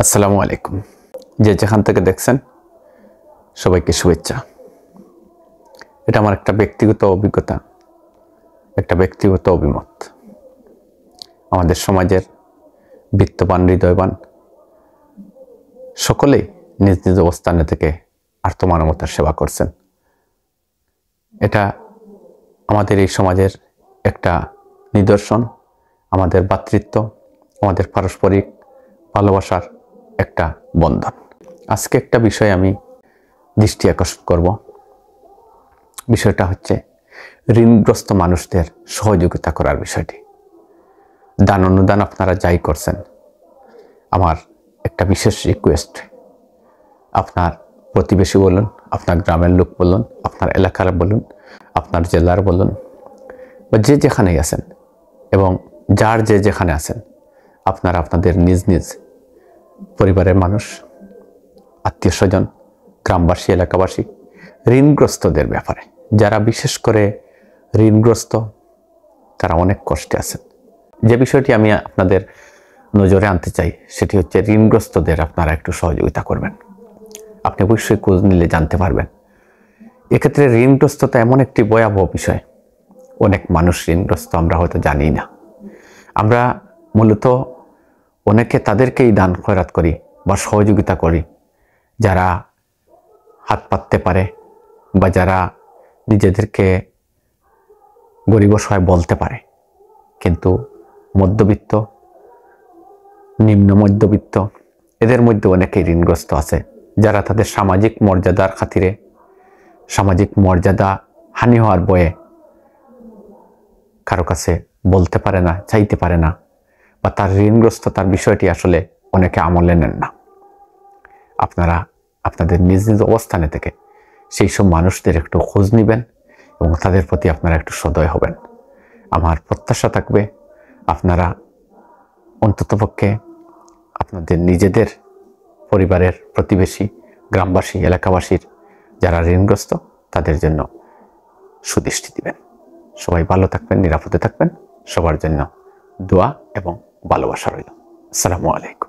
আসসালামু আলাইকুম। যে যেখান থেকে দেখছেন সবাইকে শুভেচ্ছা। এটা আমার একটা ব্যক্তিগত অভিজ্ঞতা, একটা ব্যক্তিগত অভিমত। আমাদের সমাজের বিত্তবান, হৃদয়বান সকলেই নিজ নিজ অবস্থানে থেকে আর্তমানবতার সেবা করছেন। এটা আমাদের এই সমাজের একটা নিদর্শন, আমাদের ভ্রাতৃত্ব, আমাদের পারস্পরিক ভালোবাসার একটা বন্ধন। আজকে একটা বিষয় আমি দৃষ্টি আকর্ষণ করব। বিষয়টা হচ্ছে ঋণগ্রস্ত মানুষদের সহযোগিতা করার বিষয়টি। দান অনুদান আপনারা যাই করছেন, আমার একটা বিশেষ রিকোয়েস্ট, আপনার প্রতিবেশী বলুন, আপনার গ্রামের লোক বলুন, আপনার এলাকার বলুন, আপনার জেলার বলুন, বা যে যেখানেই আছেন এবং যার যে যেখানে আছেন, আপনারা আপনাদের নিজ নিজ পরিবারের মানুষ, আত্মীয় স্বজন, গ্রামবাসী, এলাকাবাসী ঋণগ্রস্তদের ব্যাপারে, যারা বিশেষ করে ঋণগ্রস্ত, তারা অনেক কষ্টে আছেন, যে বিষয়টি আমি আপনাদের নজরে আনতে চাই সেটি হচ্ছে ঋণগ্রস্তদের আপনারা একটু সহযোগিতা করবেন। আপনি অবশ্যই খোঁজ নিলে জানতে পারবেন। এক্ষেত্রে ঋণগ্রস্ততা এমন একটি ভয়াবহ বিষয়, অনেক মানুষ ঋণগ্রস্ত, আমরা হয়তো জানি না। আমরা মূলত অনেকে তাদেরকেই দান খয়রাত করি বা সহযোগিতা করি যারা হাত পাততে পারে বা যারা নিজেদেরকে গরিব অসহায় বলতে পারে। কিন্তু মধ্যবিত্ত, নিম্ন মধ্যবিত্ত, এদের মধ্যে অনেকেই ঋণগ্রস্ত আছে, যারা তাদের সামাজিক মর্যাদার খাতিরে, সামাজিক মর্যাদা হানি হওয়ার ভয়ে কারো কাছে বলতে পারে না, চাইতে পারে না, বা তার ঋণগ্রস্ততার বিষয়টি আসলে অনেকে আমলে নেন না। আপনারা আপনাদের নিজ নিজ অবস্থানে থেকে সেই সব মানুষদের একটু খোঁজ নেবেন এবং তাদের প্রতি আপনারা একটু সদয় হবেন। আমার প্রত্যাশা থাকবে আপনারা অন্ততপক্ষে আপনাদের নিজেদের পরিবারের প্রতিবেশী, গ্রামবাসী, এলাকাবাসীর যারা ঋণগ্রস্ত, তাদের জন্য সুদৃষ্টি দিবেন। সবাই ভালো থাকবেন, নিরাপদে থাকবেন। সবার জন্য দোয়া এবং ভালোবাসা রইল। আসসালামু আলাইকুম।